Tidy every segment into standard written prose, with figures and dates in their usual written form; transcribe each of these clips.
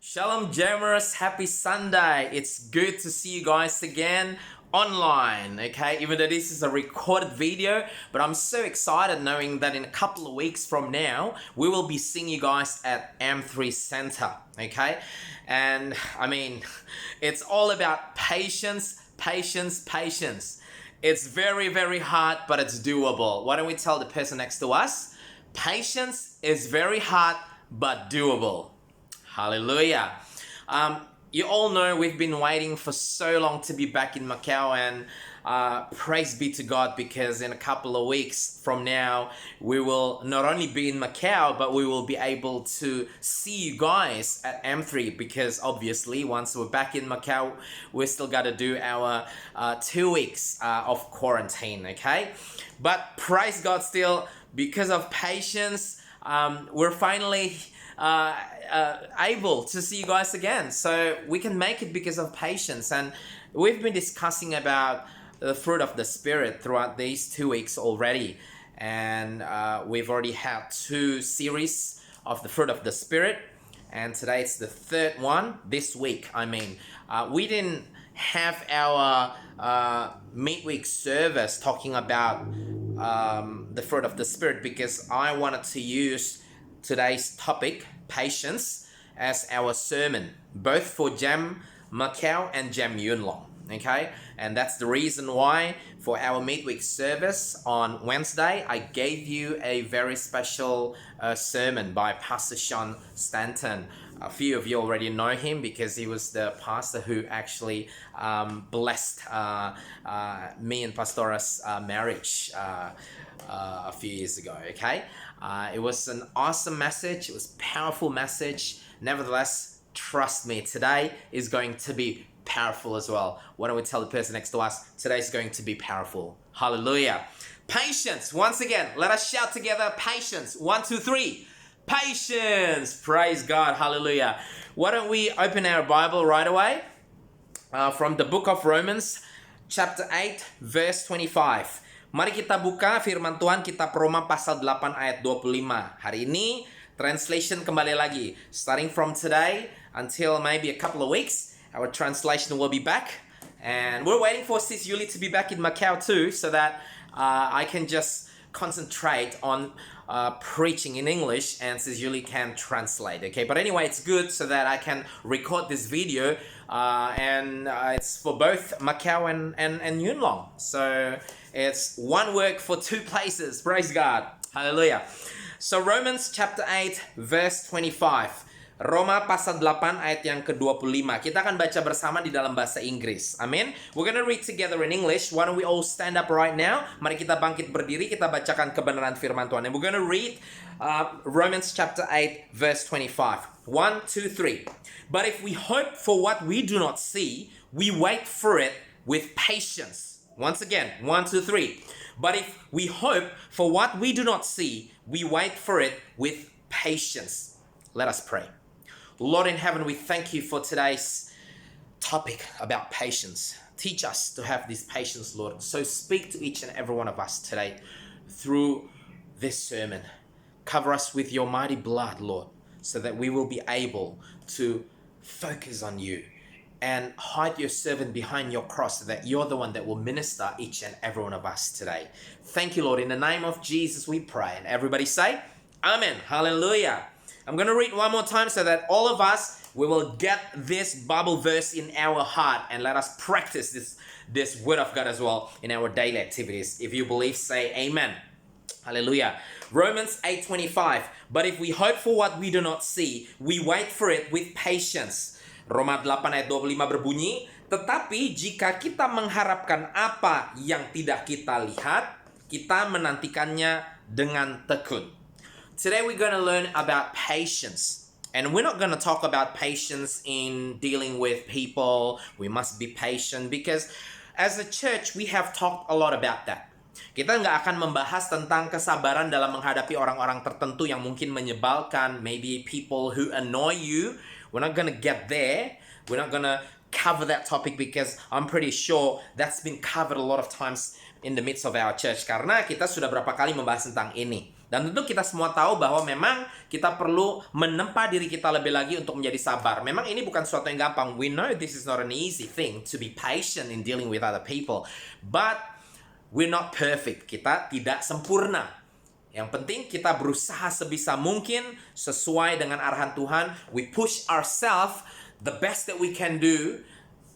Shalom Jammers, happy Sunday. It's good to see you guys again online, okay? Even though this is a recorded video, but I'm so excited knowing that in a couple of weeks from now, we will be seeing you guys at M3 Center, okay? And I mean, it's all about patience, patience, patience. It's very, very hard, but it's doable. Why don't we tell the person next to us? Patience is very hard, but doable. Hallelujah. You all know we've been waiting for so long to be back in Macau, and praise be to God, because in a couple of weeks from now we will not only be in Macau, but we will be able to see you guys at M3, because obviously once we're back in Macau we still got to do our 2 weeks of quarantine, okay? But praise God, still because of patience, we're finally able to see you guys again. So we can make it because of patience. And we've been discussing about the fruit of the Spirit throughout these 2 weeks already. And we've already had 2 series of the fruit of the Spirit. And today it's the 3rd one, this week. We didn't have our midweek service talking about the fruit of the Spirit, because I wanted to use today's topic, patience, as our sermon, both for Gem Macau and Gem Yuen Long, okay? And that's the reason why for our midweek service on Wednesday, I gave you a very special sermon by Pastor Sean Stanton. A few of you already know him because he was the pastor who actually blessed me and Pastora's marriage a few years ago, okay? It was an awesome message. It was a powerful message. Nevertheless, trust me, today is going to be powerful as well. Why don't we tell the person next to us, today is going to be powerful. Hallelujah. Patience. Once again, let us shout together, patience. 1, 2, 3. Patience. Praise God. Hallelujah. Why don't we open our Bible right away from the book of Romans, chapter 8, verse 25. Mari kita buka firman Tuhan, kitab Roma pasal 8 ayat 25. Hari ini translation kembali lagi. Starting from today until maybe a couple of weeks, our translation will be back. And we're waiting for Sis Yuli to be back in Macau too, so that I can just concentrate on preaching in English and Sis Yuli can translate, okay? But anyway, it's good so that I can record this video and it's for both Macau and Yuen Long. So it's one work for 2 places. Praise God. Hallelujah. So Romans chapter 8 verse 25. Roma pasal 8 ayat yang ke-25. Kita akan baca bersama di dalam bahasa Inggris. Amin. We're gonna read together in English. Why don't we all stand up right now? Mari kita bangkit berdiri, kita bacakan kebenaran firman Tuhan. And we're gonna read Romans chapter 8 verse 25. 1, 2, 3. But if we hope for what we do not see, we wait for it with patience. Once again, 1, 2, 3. But if we hope for what we do not see, we wait for it with patience. Let us pray. Lord in heaven, we thank you for today's topic about patience. Teach us to have this patience, Lord. So speak to each and every one of us today through this sermon. Cover us with your mighty blood, Lord, so that we will be able to focus on you and hide your servant behind your cross, so that you're the one that will minister each and every one of us today. Thank you, Lord. In the name of Jesus we pray. And everybody say, Amen. Hallelujah. I'm going to read one more time so that all of us, we will get this Bible verse in our heart, and let us practice this word of God as well in our daily activities. If you believe, say amen. Hallelujah. Romans 8:25. But if we hope for what we do not see, we wait for it with patience. Roma 8 ayat 25 berbunyi, tetapi jika kita mengharapkan apa yang tidak kita lihat, kita menantikannya dengan tekun. Today we're going to learn about patience. And we're not going to talk about patience in dealing with people. We must be patient, because as a church we have talked a lot about that. Kita nggak akan membahas tentang kesabaran dalam menghadapi orang-orang tertentu yang mungkin menyebalkan, maybe people who annoy you. We're not going to get there. We're not going to cover that topic, because I'm pretty sure that's been covered a lot of times in the midst of our church, karena kita sudah berapa kali membahas tentang ini. Dan tentu kita semua tahu bahwa memang kita perlu menempa diri kita lebih lagi untuk menjadi sabar. Memang ini bukan sesuatu yang gampang. We know this is not an easy thing to be patient in dealing with other people. But we're not perfect. Kita tidak sempurna. Yang penting kita berusaha sebisa mungkin sesuai dengan arahan Tuhan. We push ourselves the best that we can do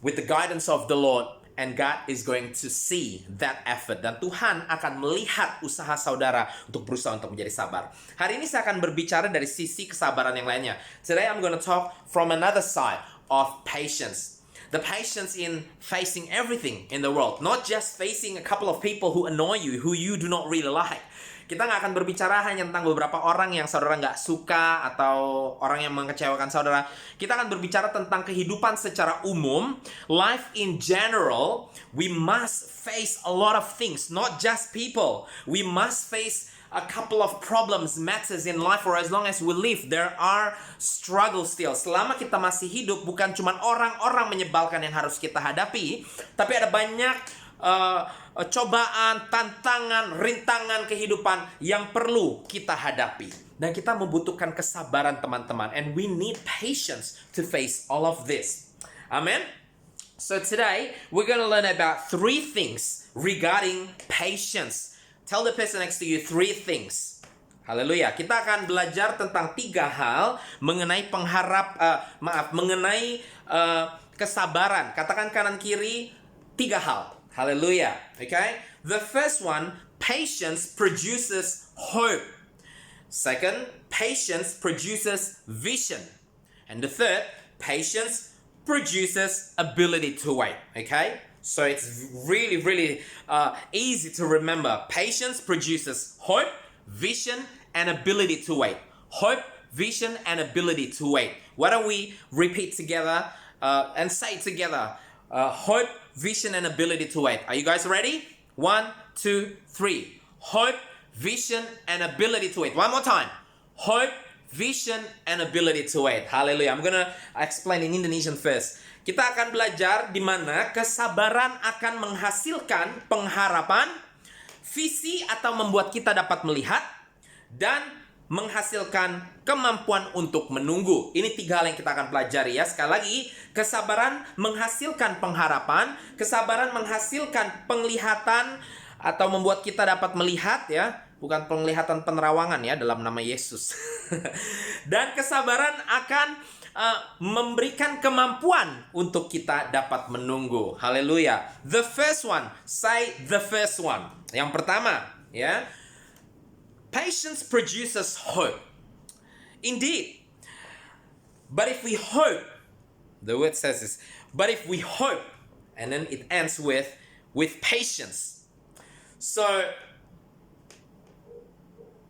with the guidance of the Lord. And God is going to see that effort. Dan Tuhan akan melihat usaha saudara untuk berusaha untuk menjadi sabar. Hari ini saya akan berbicara dari sisi kesabaran yang lainnya. Today I'm going to talk from another side of patience. The patience in facing everything in the world. Not just facing a couple of people who annoy you, who you do not really like. Kita nggak akan berbicara hanya tentang beberapa orang yang saudara nggak suka atau orang yang mengecewakan saudara. Kita akan berbicara tentang kehidupan secara umum. Life in general, we must face a lot of things, not just people. We must face a couple of problems, matters in life, for as long as we live, there are struggles still. Selama kita masih hidup, bukan cuma orang-orang menyebalkan yang harus kita hadapi, tapi ada banyak cobaan, tantangan, rintangan kehidupan yang perlu kita hadapi. Dan kita membutuhkan kesabaran teman-teman. And we need patience to face all of this. Amen? So today, we're going to learn about 3 things regarding patience. Tell the person next to you 3 things. Haleluya. Kita akan belajar tentang 3 hal mengenai mengenai kesabaran. Katakan kanan kiri 3 hal. Hallelujah. Okay? The first one, patience produces hope. Second, patience produces vision. And the third, patience produces ability to wait. Okay? So it's really, really easy to remember. Patience produces hope, vision, and ability to wait. Hope, vision, and ability to wait. Why don't we repeat together and say together? Hope, vision, and ability to wait. Are you guys ready? 1, 2, 3. Hope, vision, and ability to wait. One more time. Hope, vision, and ability to wait. Hallelujah. I'm gonna explain in Indonesian first. Kita akan belajar di mana kesabaran akan menghasilkan pengharapan, visi atau membuat kita dapat melihat, dan menghasilkan kemampuan untuk menunggu. Ini 3 hal yang kita akan pelajari ya. Sekali lagi, kesabaran menghasilkan pengharapan, kesabaran menghasilkan penglihatan atau membuat kita dapat melihat ya, bukan penglihatan penerawangan ya dalam nama Yesus. Dan kesabaran akan memberikan kemampuan untuk kita dapat menunggu. Haleluya. The first one, say the first one. Yang pertama, ya. Patience produces hope. Indeed. But if we hope, the word says this, but if we hope, and then it ends with patience. So,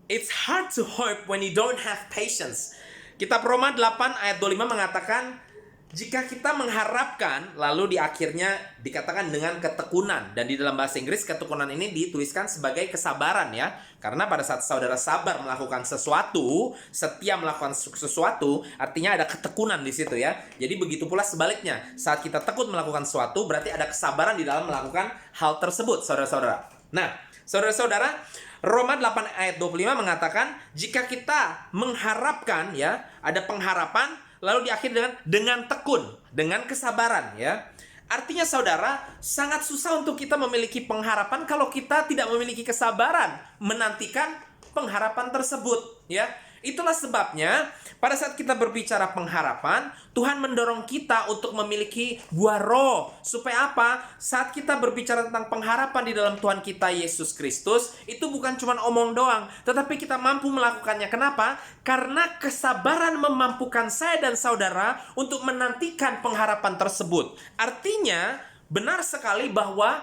it's hard to hope when you don't have patience. Kitab Roma 8 ayat 25 mengatakan, jika kita mengharapkan, lalu di akhirnya dikatakan dengan ketekunan. Dan di dalam bahasa Inggris, ketekunan ini dituliskan sebagai kesabaran ya. Karena pada saat saudara sabar melakukan sesuatu, setia melakukan sesuatu, artinya ada ketekunan di situ ya. Jadi begitu pula sebaliknya. Saat kita tekun melakukan sesuatu, berarti ada kesabaran di dalam melakukan hal tersebut, saudara-saudara. Nah, saudara-saudara, Roma 8 ayat 25 mengatakan, jika kita mengharapkan ya, ada pengharapan, lalu diakhiri dengan tekun, dengan kesabaran ya. Artinya saudara, sangat susah untuk kita memiliki pengharapan kalau kita tidak memiliki kesabaran menantikan pengharapan tersebut ya. Itulah sebabnya pada saat kita berbicara pengharapan, Tuhan mendorong kita untuk memiliki buah roh. Supaya apa? Saat kita berbicara tentang pengharapan di dalam Tuhan kita Yesus Kristus, itu bukan cuma omong doang, tetapi kita mampu melakukannya. Kenapa? Karena kesabaran memampukan saya dan saudara untuk menantikan pengharapan tersebut. Artinya, benar sekali bahwa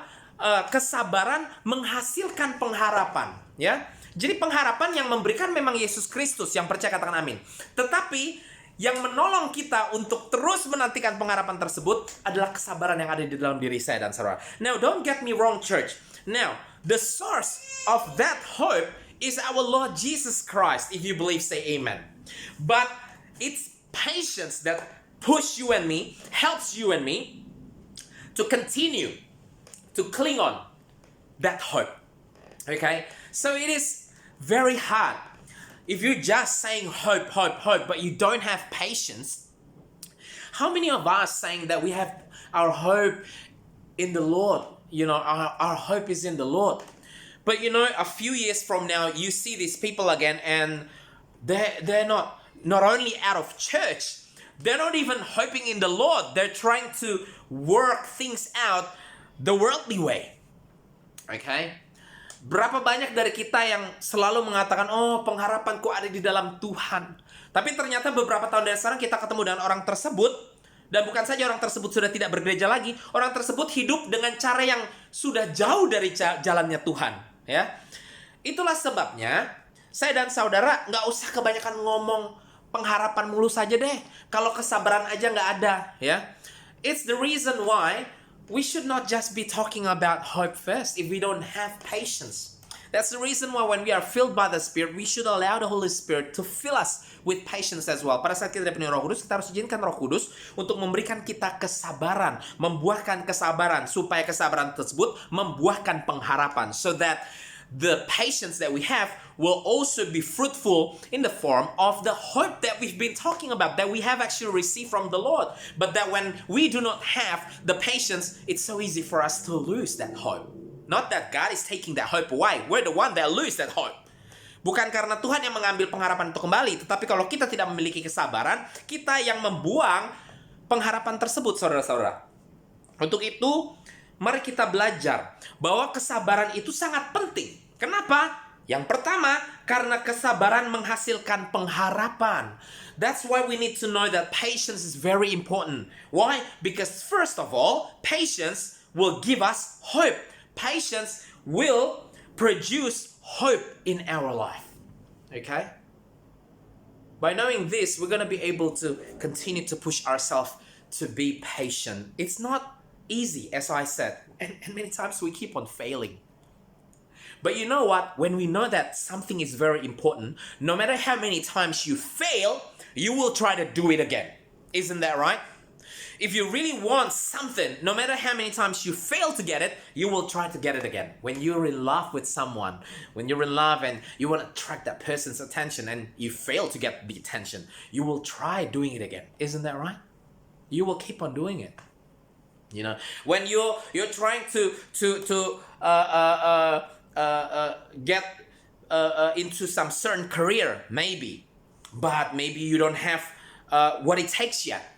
kesabaran menghasilkan pengharapan, ya. Jadi pengharapan yang memberikan memang Yesus Kristus, yang percaya katakan amin. Tetapi yang menolong kita untuk terus menantikan pengharapan tersebut adalah kesabaran yang ada di dalam diri saya dan saudara. Now, don't get me wrong, church. Now, the source of that hope is our Lord Jesus Christ. If you believe, say amen. But it's patience that push you and me, helps you and me to continue to cling on that hope. Okay? So it is very hard. If you're just saying hope, hope, hope, but you don't have patience, how many of us saying that we have our hope in the Lord? Our hope is in the Lord. But a few years from now, you see these people again, and they're not only out of church, they're not even hoping in the Lord. They're trying to work things out the worldly way. Okay? Berapa banyak dari kita yang selalu mengatakan, oh, pengharapanku ada di dalam Tuhan. Tapi ternyata beberapa tahun dari sekarang kita ketemu dengan orang tersebut, dan bukan saja orang tersebut sudah tidak bergereja lagi, orang tersebut hidup dengan cara yang sudah jauh dari jalannya Tuhan. Ya, itulah sebabnya saya dan saudara nggak usah kebanyakan ngomong pengharapan mulu saja deh. Kalau kesabaran aja nggak ada, ya. It's the reason why we should not just be talking about hope first if we don't have patience. That's the reason why when we are filled by the Spirit, we should allow the Holy Spirit to fill us with patience as well. Pada saat kita dipenuhi Roh Kudus, kita harus izinkan Roh Kudus untuk memberikan kita kesabaran, membuahkan kesabaran, supaya kesabaran tersebut membuahkan pengharapan, so that the patience that we have will also be fruitful in the form of the hope that we've been talking about, that we have actually received from the Lord. But that when we do not have the patience, it's so easy for us to lose that hope. Not that God is taking that hope away. We're the one that lose that hope. Bukan karena Tuhan yang mengambil pengharapan itu kembali, tetapi kalau kita tidak memiliki kesabaran, kita yang membuang pengharapan tersebut, saudara-saudara. Untuk itu, mari kita belajar bahwa kesabaran itu sangat penting. Kenapa? Yang pertama, karena kesabaran menghasilkan pengharapan. That's why we need to know that patience is very important. Why? Because first of all, patience will give us hope. Patience will produce hope in our life. Okay? By knowing this, we're going to be able to continue to push ourselves to be patient. It's not easy, as I said, and many times we keep on failing. But you know what? When we know that something is very important, no matter how many times you fail, you will try to do it again. Isn't that right? If you really want something, no matter how many times you fail to get it, you will try to get it again. When you're in love with someone, when you're in love and you want to attract that person's attention and you fail to get the attention, you will try doing it again. Isn't that right? You will keep on doing it. When you're trying to get into some certain career, maybe, but maybe you don't have what it takes yet.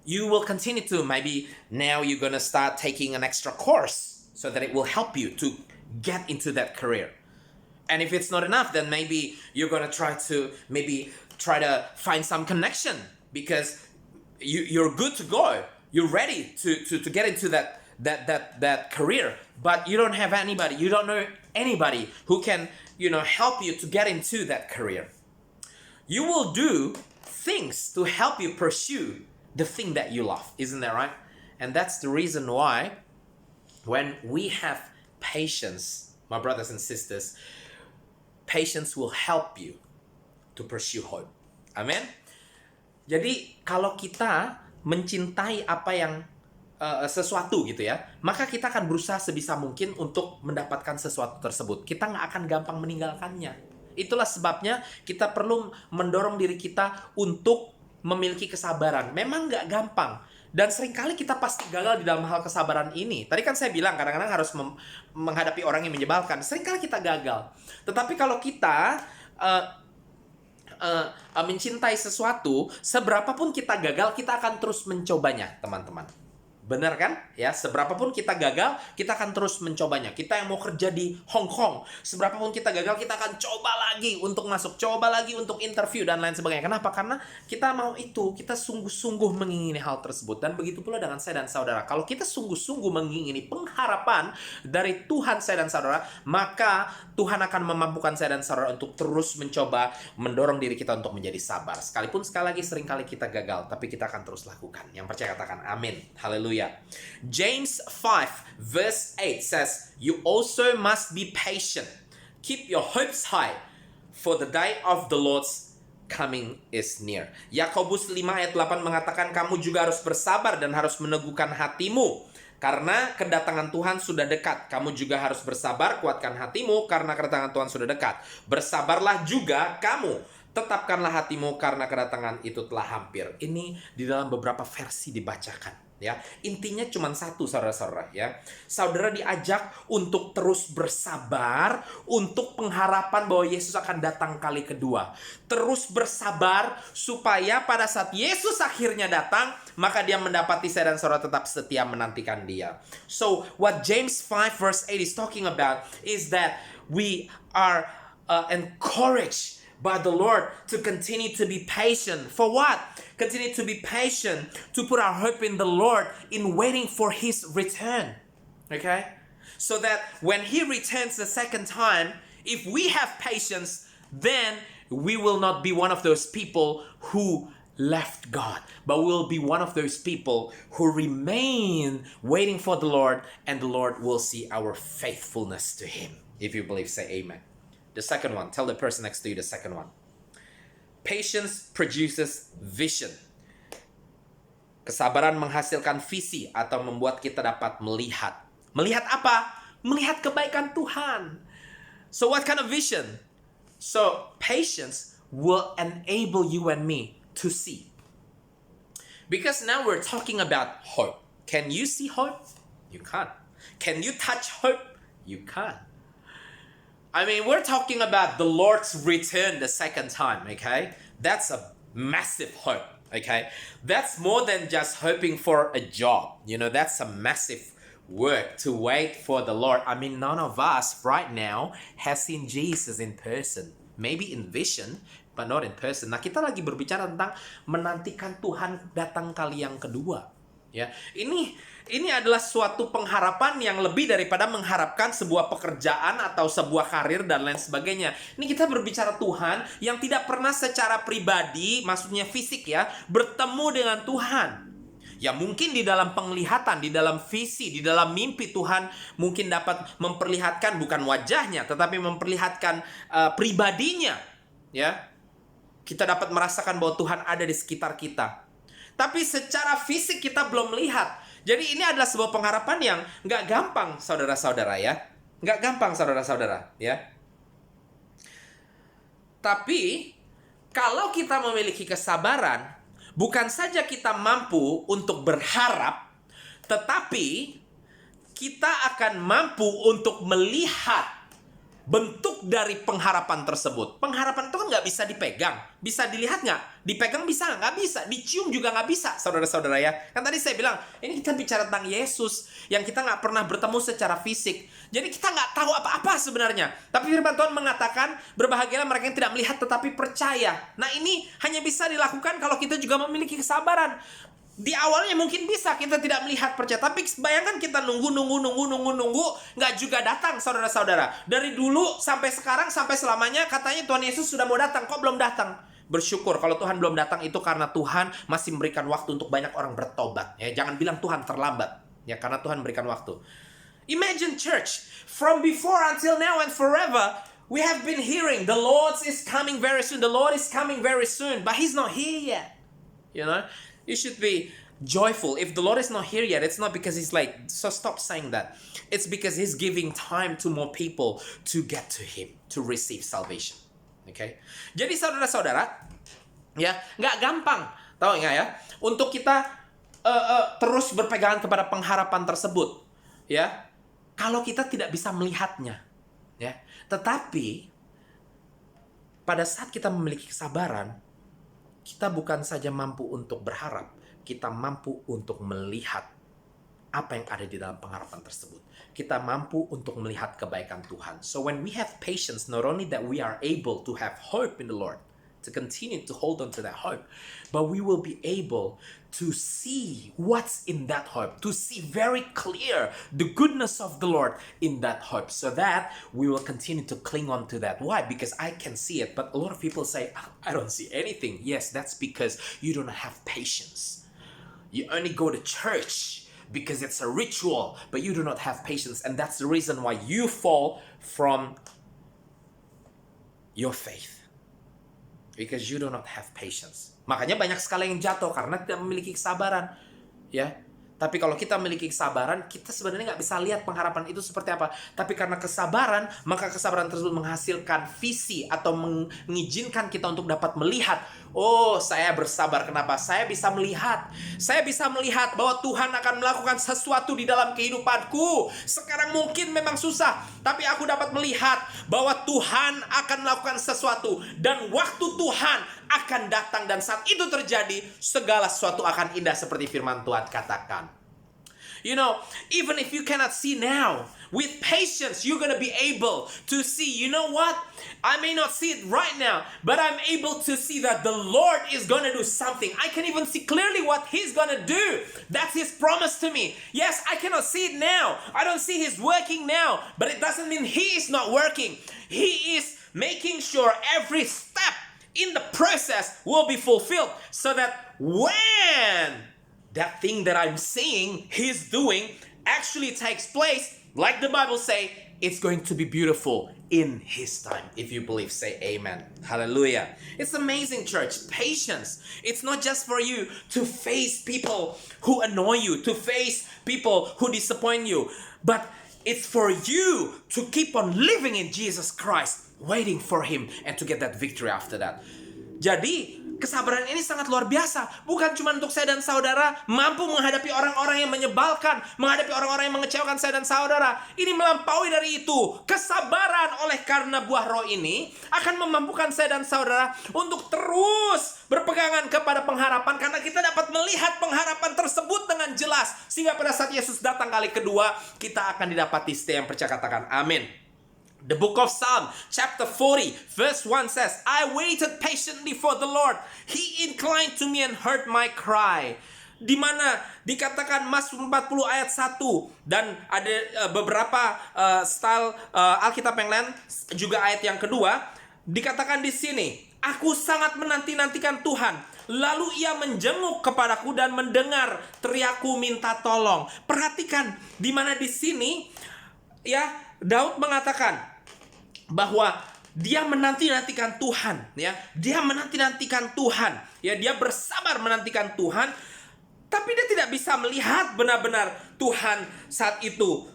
You will continue to, maybe now you're going to start taking an extra course so that it will help you to get into that career. And if it's not enough, then maybe you're going to try to find some connection, because you're good to go. You're ready to get into that career, but you don't have anybody. You don't know anybody who can, help you to get into that career. You will do things to help you pursue the thing that you love. Isn't that right? And that's the reason why when we have patience, my brothers and sisters, patience will help you to pursue hope. Amen? Jadi kalau kita mencintai apa yang sesuatu gitu ya, maka kita akan berusaha sebisa mungkin untuk mendapatkan sesuatu tersebut. Kita nggak akan gampang meninggalkannya. Itulah sebabnya kita perlu mendorong diri kita untuk memiliki kesabaran. Memang nggak gampang. Dan seringkali kita pasti gagal di dalam hal kesabaran ini. Tadi kan saya bilang kadang-kadang harus menghadapi orang yang menyebalkan. Seringkali kita gagal. Tetapi kalau kita mencintai sesuatu, seberapapun kita gagal, kita akan terus mencobanya, teman-teman. Benar kan? Ya, seberapapun kita gagal, kita akan terus mencobanya. Kita yang mau kerja di Hong Kong, seberapapun kita gagal, kita akan coba lagi untuk masuk, coba lagi untuk interview dan lain sebagainya. Kenapa? Karena kita mau itu, kita sungguh-sungguh mengingini hal tersebut. Dan begitu pula dengan saya dan saudara. Kalau kita sungguh-sungguh mengingini pengharapan dari Tuhan saya dan saudara, maka Tuhan akan memampukan saya dan saudara untuk terus mencoba mendorong diri kita untuk menjadi sabar. Sekalipun sekali lagi seringkali kita gagal, tapi kita akan terus lakukan. Yang percaya katakan amin. Haleluya. James 5 verse 8 says, "You also must be patient. Keep your hopes high, for the day of the Lord's coming is near." Yakobus 5 ayat 8 mengatakan, kamu juga harus bersabar dan harus meneguhkan hatimu, Karena kedatangan Tuhan sudah dekat. Kamu juga harus bersabar, kuatkan hatimu karena kedatangan Tuhan sudah dekat. Bersabarlah juga kamu. Tetapkanlah hatimu karena kedatangan itu telah hampir. Ini di dalam beberapa versi dibacakan. Ya, intinya cuma satu, saudara-saudara. Ya, saudara diajak untuk terus bersabar untuk pengharapan bahwa Yesus akan datang kali kedua. Terus bersabar supaya pada saat Yesus akhirnya datang, maka dia mendapati saya dan saudara tetap setia menantikan dia. So, what James 5 verse 8 is talking about is that we are encouraged by the Lord to continue to be patient. For what? Continue to be patient, to put our hope in the Lord in waiting for His return. Okay? So that when He returns the second time, if we have patience, then we will not be one of those people who left God, but we'll be one of those people who remain waiting for the Lord, and the Lord will see our faithfulness to Him. If you believe, say amen. The second one, tell the person next to you the second one. Patience produces vision. Kesabaran menghasilkan visi atau membuat kita dapat melihat. Melihat apa? Melihat kebaikan Tuhan. So what kind of vision? So patience will enable you and me to see. Because now we're talking about hope. Can you see hope? You can't. Can you touch hope? You can't. I mean, we're talking about the Lord's return the second time, okay? That's a massive hope, okay? That's more than just hoping for a job. You know, that's a massive work to wait for the Lord. I mean, none of us right now has seen Jesus in person. Maybe in vision, but not in person. Nah, kita lagi berbicara tentang menantikan Tuhan datang kali yang kedua. Ya, ini adalah suatu pengharapan yang lebih daripada mengharapkan sebuah pekerjaan atau sebuah karir dan lain sebagainya. Ini kita berbicara Tuhan yang tidak pernah secara pribadi, maksudnya fisik ya, bertemu dengan Tuhan. Ya mungkin di dalam penglihatan, di dalam visi, di dalam mimpi Tuhan mungkin dapat memperlihatkan bukan wajahnya, tetapi memperlihatkan pribadinya. Ya, kita dapat merasakan bahwa Tuhan ada di sekitar kita. Tapi secara fisik kita belum melihat. Jadi ini adalah sebuah pengharapan yang nggak gampang, saudara-saudara ya. Nggak gampang, saudara-saudara ya. Tapi kalau kita memiliki kesabaran, bukan saja kita mampu untuk berharap, tetapi kita akan mampu untuk melihat bentuk dari pengharapan tersebut. Pengharapan itu kan nggak bisa dipegang. Bisa dilihat nggak? Dipegang bisa nggak? Bisa. Dicium juga nggak bisa, saudara-saudara ya. Kan tadi saya bilang, ini kita bicara tentang Yesus yang kita nggak pernah bertemu secara fisik. Jadi kita nggak tahu apa-apa sebenarnya. Tapi firman Tuhan mengatakan, berbahagialah mereka yang tidak melihat tetapi percaya. Nah ini hanya bisa dilakukan kalau kita juga memiliki kesabaran. Di awalnya mungkin bisa kita tidak melihat percaya, tapi bayangkan kita nunggu, nggak juga datang, saudara-saudara. Dari dulu sampai sekarang, sampai selamanya katanya Tuhan Yesus sudah mau datang, kok belum datang? Bersyukur kalau Tuhan belum datang itu karena Tuhan masih memberikan waktu untuk banyak orang bertobat. Ya, jangan bilang Tuhan terlambat, ya karena Tuhan berikan waktu. Imagine church, from before until now and forever, we have been hearing the Lord is coming very soon, the Lord is coming very soon, but He's not here yet. You know? You should be joyful. If the Lord is not here yet, it's not because He's late. So stop saying that. It's because He's giving time to more people to get to Him, to receive salvation. Okay? Jadi saudara-saudara, ya nggak gampang, tahu nggak ya? Untuk kita terus berpegangan kepada pengharapan tersebut, ya. Kalau kita tidak bisa melihatnya, ya. Tetapi pada saat kita memiliki kesabaran, kita bukan saja mampu untuk berharap, kita mampu untuk melihat apa yang ada di dalam pengharapan tersebut. Kita mampu untuk melihat kebaikan Tuhan. So when we have patience, not only that we are able to have hope in the Lord, to continue to hold on to that hope, but we will be able to see what's in that hope, to see very clear the goodness of the Lord in that hope, so that we will continue to cling on to that. Why? Because I can see it, but a lot of people say, I don't see anything. Yes, that's because you don't have patience. You only go to church because it's a ritual, but you do not have patience, and that's the reason why you fall from your faith. Because you do not have patience. Makanya banyak sekali yang jatuh karena tidak memiliki kesabaran. Ya. Tapi kalau kita memiliki kesabaran, kita sebenarnya nggak bisa lihat pengharapan itu seperti apa. Tapi karena kesabaran, maka kesabaran tersebut menghasilkan visi atau mengizinkan kita untuk dapat melihat. Oh, saya bersabar. Kenapa? Saya bisa melihat. Saya bisa melihat bahwa Tuhan akan melakukan sesuatu di dalam kehidupanku. Sekarang mungkin memang susah, tapi aku dapat melihat bahwa Tuhan akan melakukan sesuatu. Dan waktu Tuhan akan datang, dan saat itu terjadi, segala sesuatu akan indah seperti firman Tuhan katakan. You know, even if you cannot see now, with patience, you're going to be able to see. You know what? I may not see it right now, but I'm able to see that the Lord is going to do something. I can even see clearly what He's going to do. That's His promise to me. Yes, I cannot see it now. I don't see His working now, but it doesn't mean He is not working. He is making sure every step in the process will be fulfilled, so that when that thing that I'm seeing He's doing actually takes place, like the Bible say, it's going to be beautiful in His time. If you believe, say amen. Hallelujah. It's amazing, church. Patience. It's not just for you to face people who annoy you, to face people who disappoint you, but it's for you to keep on living in Jesus Christ, waiting for Him, and to get that victory after that. Jadi, kesabaran ini sangat luar biasa. Bukan cuma untuk saya dan saudara mampu menghadapi orang-orang yang menyebalkan, menghadapi orang-orang yang mengecewakan saya dan saudara. Ini melampaui dari itu. Kesabaran oleh karena buah roh ini akan memampukan saya dan saudara untuk terus berpegangan kepada pengharapan, karena kita dapat melihat pengharapan tersebut dengan jelas. Sehingga pada saat Yesus datang kali kedua, kita akan didapati setia yang percaya, katakan amin. The book of Psalm, chapter 40, verse 1 says, I waited patiently for the Lord. He inclined to me and heard my cry. Di mana dikatakan Mazmur 40 ayat 1. Dan ada beberapa style Alkitab yang lain, juga ayat yang kedua. Dikatakan di sini, aku sangat menanti-nantikan Tuhan. Lalu Ia menjenguk kepadaku dan mendengar teriakku minta tolong. Perhatikan, di mana di sini, ya, Daud mengatakan bahwa dia menanti-nantikan Tuhan, ya. Dia menanti-nantikan Tuhan, ya. Dia bersabar menantikan Tuhan, tapi dia tidak bisa melihat benar-benar Tuhan saat itu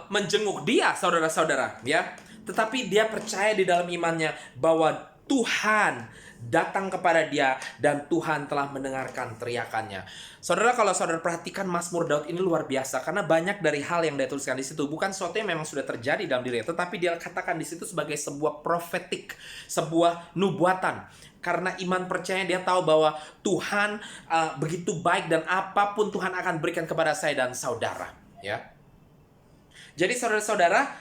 menjenguk dia, saudara-saudara, ya. Tetapi dia percaya di dalam imannya bahwa Tuhan datang kepada dia dan Tuhan telah mendengarkan teriakannya. Saudara, kalau saudara perhatikan Mazmur Daud ini luar biasa, karena banyak dari hal yang dia tuliskan di situ bukan sesuatu yang memang sudah terjadi dalam dirinya, tetapi dia katakan di situ sebagai sebuah profetik, sebuah nubuatan. Karena iman percaya, dia tahu bahwa Tuhan begitu baik dan apapun Tuhan akan berikan kepada saya dan saudara, ya. Jadi saudara-saudara,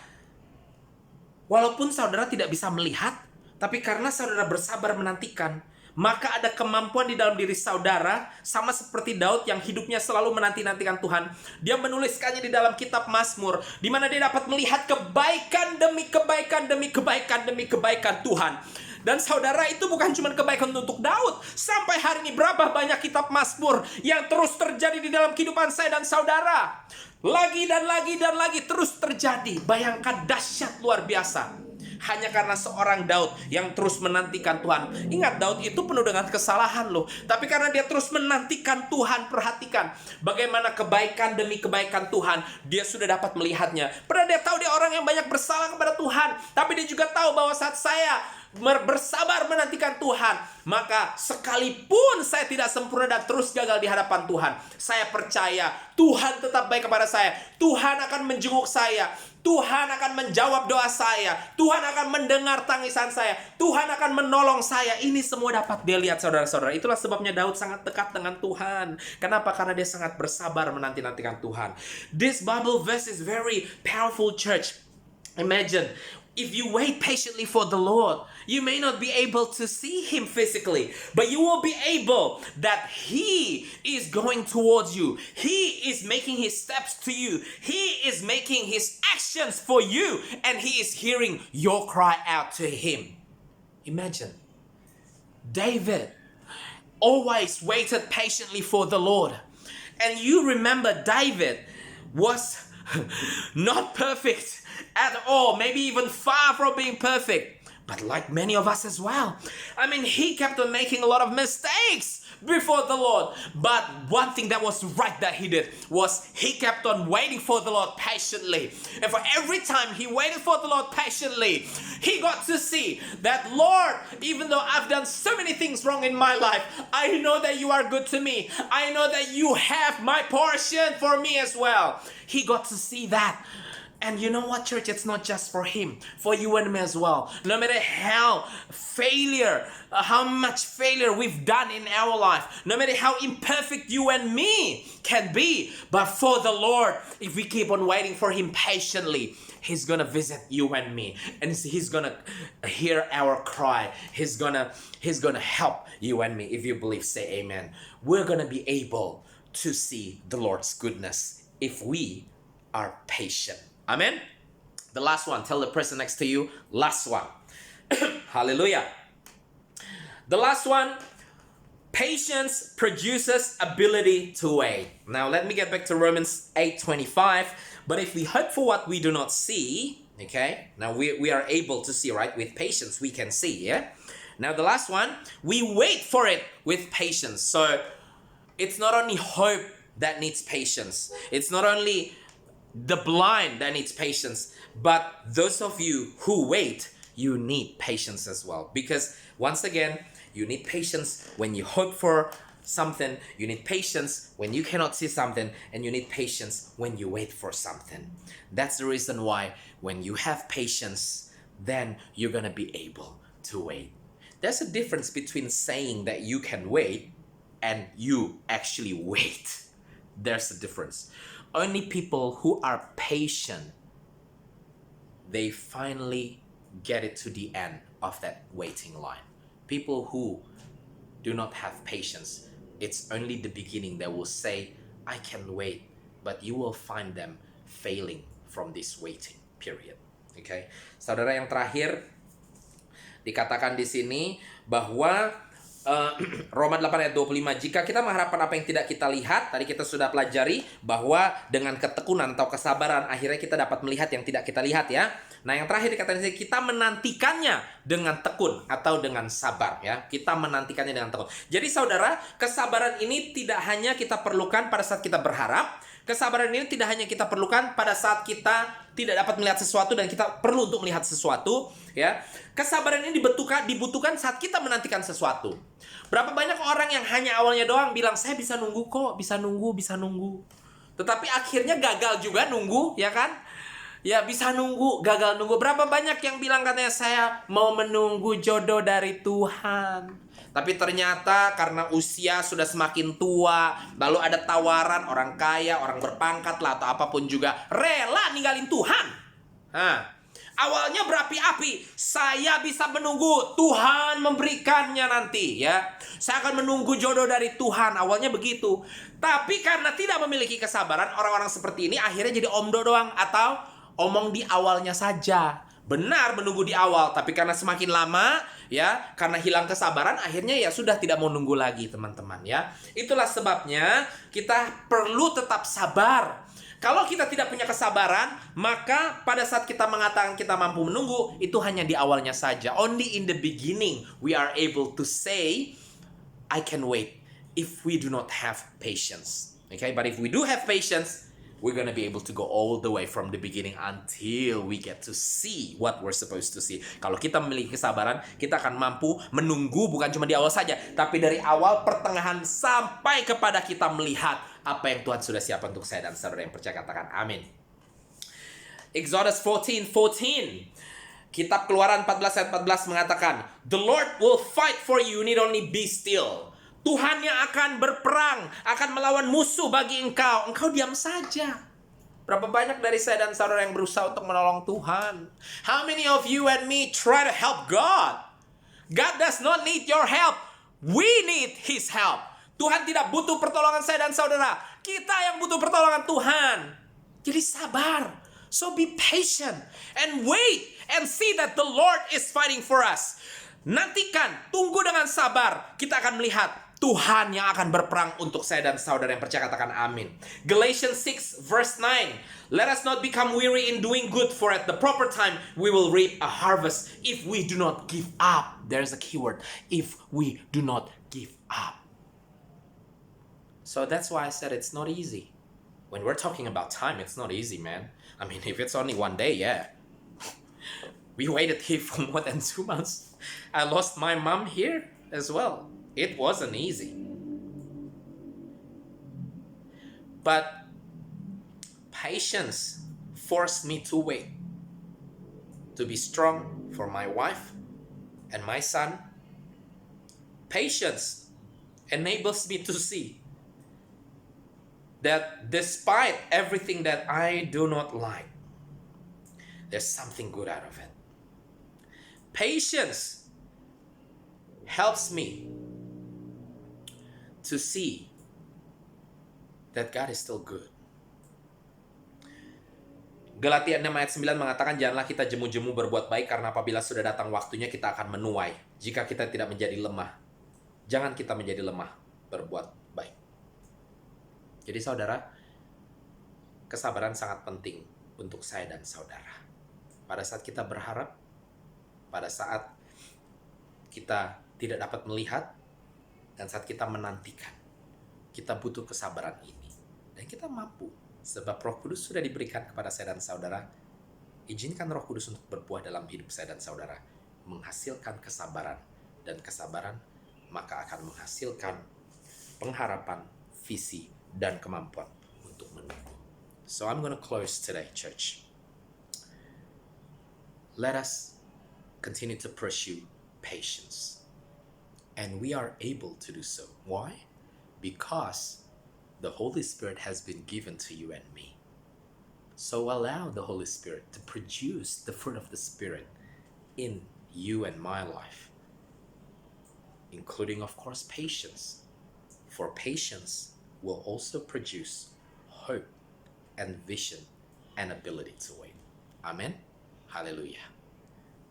walaupun saudara tidak bisa melihat, tapi karena saudara bersabar menantikan, maka ada kemampuan di dalam diri saudara, sama seperti Daud yang hidupnya selalu menanti-nantikan Tuhan. Dia menuliskannya di dalam kitab Mazmur, di mana dia dapat melihat kebaikan demi kebaikan demi kebaikan demi kebaikan Tuhan. Dan saudara, itu bukan cuma kebaikan untuk Daud. Sampai hari ini berapa banyak kitab Mazmur yang terus terjadi di dalam kehidupan saya dan saudara. Lagi dan lagi dan lagi terus terjadi. Bayangkan, dahsyat luar biasa. Hanya karena seorang Daud yang terus menantikan Tuhan. Ingat, Daud itu penuh dengan kesalahan loh. Tapi karena dia terus menantikan Tuhan, perhatikan bagaimana kebaikan demi kebaikan Tuhan, dia sudah dapat melihatnya. Padahal dia tahu dia orang yang banyak bersalah kepada Tuhan. Tapi dia juga tahu bahwa saat saya bersabar menantikan Tuhan, maka sekalipun saya tidak sempurna dan terus gagal di hadapan Tuhan, saya percaya Tuhan tetap baik kepada saya. Tuhan akan menjenguk saya. Tuhan akan menjawab doa saya. Tuhan akan mendengar tangisan saya. Tuhan akan menolong saya. Ini semua dapat dia lihat, saudara-saudara. Itulah sebabnya Daud sangat dekat dengan Tuhan. Kenapa? Karena dia sangat bersabar menanti-nantikan Tuhan. This Bible verse is very powerful, church. Imagine, if you wait patiently for the Lord, you may not be able to see Him physically, but you will be able that He is going towards you. He is making His steps to you. He is making His actions for you, and He is hearing your cry out to Him. Imagine, David always waited patiently for the Lord. And you remember, David was not perfect at all, maybe even far from being perfect, but like many of us as well. I mean, he kept on making a lot of mistakes, before the Lord. But one thing that was right that he did was he kept on waiting for the Lord patiently. And for every time he waited for the Lord patiently, he got to see that, Lord, even though I've done so many things wrong in my life, I know that you are good to me. I know that you have my portion for me as well. He got to see that. And you know what, church? It's not just for him, for you and me as well. No matter how how much failure we've done in our life, no matter how imperfect you and me can be, but for the Lord, if we keep on waiting for him patiently, he's gonna visit you and me, and he's gonna hear our cry. He's gonna help you and me. If you believe, say amen. We're gonna be able to see the Lord's goodness if we are patient. Amen. The last one. Tell the person next to you. Last one. Hallelujah. The last one. Patience produces ability to wait. Now let me get back to Romans 8:25. But if we hope for what we do not see, okay. Now we are able to see, right? With patience we can see. Yeah. Now the last one. We wait for it with patience. So it's not only hope that needs patience. It's not only the blind that needs patience, but those of you who wait, you need patience as well. Because once again, you need patience when you hope for something, you need patience when you cannot see something, and you need patience when you wait for something. That's the reason why when you have patience, then you're gonna be able to wait. There's a difference between saying that you can wait and you actually wait. There's a difference. Only people who are patient, they finally get it to the end of that waiting line. People who do not have patience, it's only the beginning that will say, I can wait, but you will find them failing from this waiting period. Okay, saudara, yang terakhir dikatakan di sini bahwa Roma 8 ayat 25, jika kita mengharapkan apa yang tidak kita lihat, tadi kita sudah pelajari bahwa dengan ketekunan atau kesabaran akhirnya kita dapat melihat yang tidak kita lihat ya. Nah yang terakhir dikatakan kita menantikannya dengan tekun atau dengan sabar ya. Kita menantikannya dengan tekun. Jadi saudara, kesabaran ini tidak hanya kita perlukan pada saat kita berharap. Kesabaran ini tidak hanya kita perlukan pada saat kita tidak dapat melihat sesuatu dan kita perlu untuk melihat sesuatu ya. Kesabaran ini dibutuhkan saat kita menantikan sesuatu. Berapa banyak orang yang hanya awalnya doang bilang saya bisa nunggu kok, bisa nunggu. Tetapi akhirnya gagal juga nunggu, ya kan? Ya bisa nunggu, gagal nunggu. Berapa banyak yang bilang katanya saya mau menunggu jodoh dari Tuhan. Tapi ternyata karena usia sudah semakin tua, lalu ada tawaran orang kaya, orang berpangkat lah atau apapun juga, rela ninggalin Tuhan. Awalnya berapi-api, saya bisa menunggu Tuhan memberikannya nanti ya. Saya akan menunggu jodoh dari Tuhan, awalnya begitu. Tapi karena tidak memiliki kesabaran, orang-orang seperti ini akhirnya jadi omdo doang atau omong di awalnya saja. Benar menunggu di awal, tapi karena semakin lama ya, karena hilang kesabaran, akhirnya ya sudah tidak mau nunggu lagi teman-teman ya. Itulah sebabnya kita perlu tetap sabar. Kalau kita tidak punya kesabaran, maka pada saat kita mengatakan kita mampu menunggu, itu hanya di awalnya saja. Only in the beginning we are able to say, I can wait if we do not have patience. Okay, but if we do have patience, we're gonna be able to go all the way from the beginning until we get to see what we're supposed to see. Kalau kita memiliki kesabaran, kita akan mampu menunggu bukan cuma di awal saja, tapi dari awal, pertengahan, sampai kepada kita melihat apa yang Tuhan sudah siapkan untuk saya dan saudara yang percaya, katakan amin. Exodus 14:14. Kitab Keluaran 14 ayat 14 mengatakan, The Lord will fight for you, you need only be still. Tuhan yang akan berperang, akan melawan musuh bagi engkau. Engkau diam saja. Berapa banyak dari saya dan saudara yang berusaha untuk menolong Tuhan? How many of you and me try to help God? God does not need your help. We need His help. Tuhan tidak butuh pertolongan saya dan saudara. Kita yang butuh pertolongan Tuhan. Jadi sabar. So be patient and wait and see that the Lord is fighting for us. Nantikan, tunggu dengan sabar. Kita akan melihat Tuhan yang akan berperang untuk saya dan saudara yang percaya, katakan amin. Galatians 6 verse 9. Let us not become weary in doing good, for at the proper time we will reap a harvest if we do not give up. There's a keyword. If we do not give up. So that's why I said it's not easy. When we're talking about time, it's not easy, man. I mean, if it's only one day, yeah. We waited here for more than 2 months. I lost my mom here as well. It wasn't easy. But patience forced me to wait, to be strong for my wife and my son. Patience enables me to see that despite everything that I do not like, there's something good out of it. Patience helps me to see that God is still good. Galatia 6 ayat 9 mengatakan, janganlah kita jemu-jemu berbuat baik, karena apabila sudah datang waktunya kita akan menuai jika kita tidak menjadi lemah. Jangan kita menjadi lemah berbuat baik. Jadi saudara, kesabaran sangat penting untuk saya dan saudara. Pada saat kita berharap, pada saat kita tidak dapat melihat, dan saat kita menantikan, kita butuh kesabaran ini. Dan kita mampu, sebab Roh Kudus sudah diberikan kepada saya dan saudara. Izinkan Roh Kudus untuk berbuah dalam hidup saya dan saudara, menghasilkan kesabaran, dan kesabaran maka akan menghasilkan pengharapan, visi, dan kemampuan untuk menunggu. So I'm going to close today, church. Let us continue to pursue patience. And we are able to do so. Why? Because the Holy Spirit has been given to you and me. So allow the Holy Spirit to produce the fruit of the Spirit in you and my life, including, of course, patience. For patience will also produce hope and vision and ability to wait. Amen. Hallelujah.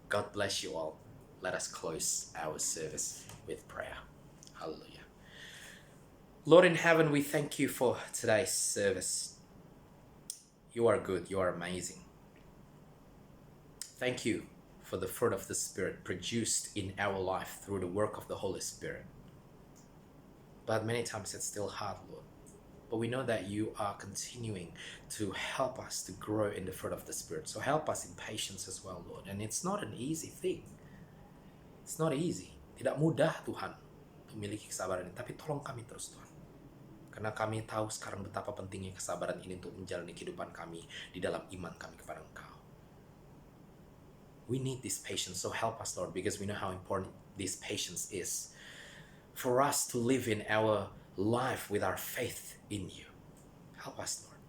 God bless you all. Let us close our service with prayer. Hallelujah. Lord in heaven, we thank you for today's service. You are good. You are amazing. Thank you for the fruit of the Spirit produced in our life through the work of the Holy Spirit. But many times it's still hard, Lord. But we know that you are continuing to help us to grow in the fruit of the Spirit. So help us in patience as well, Lord. And it's not an easy thing. It's not easy. Tidak mudah, Tuhan, memiliki kesabaran ini. Tapi tolong kami terus, Tuhan. Karena kami tahu sekarang betapa pentingnya kesabaran ini untuk menjalani kehidupan kami di dalam iman kami kepada Engkau. We need this patience. So help us, Lord, because we know how important this patience is for us to live in our life with our faith in you. Help us, Lord.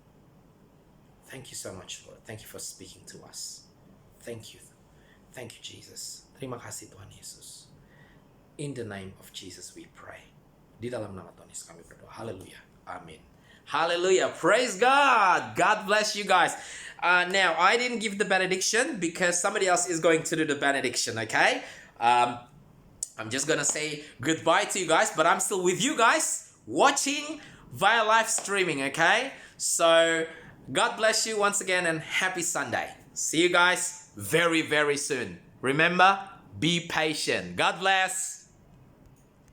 Thank you so much, Lord. Thank you for speaking to us. Thank you. Thank you, Jesus. Terima kasih, Tuhan Yesus. In the name of Jesus we pray. Di dalam nama Tuhan Yesus kami berdoa. Hallelujah. Amen. Hallelujah. Praise God. God bless you guys. Now, I didn't give the benediction because somebody else is going to do the benediction, okay? I'm just going to say goodbye to you guys, but I'm still with you guys watching via live streaming, okay? So, God bless you once again and happy Sunday. See you guys very, very soon. Remember, be patient. God bless.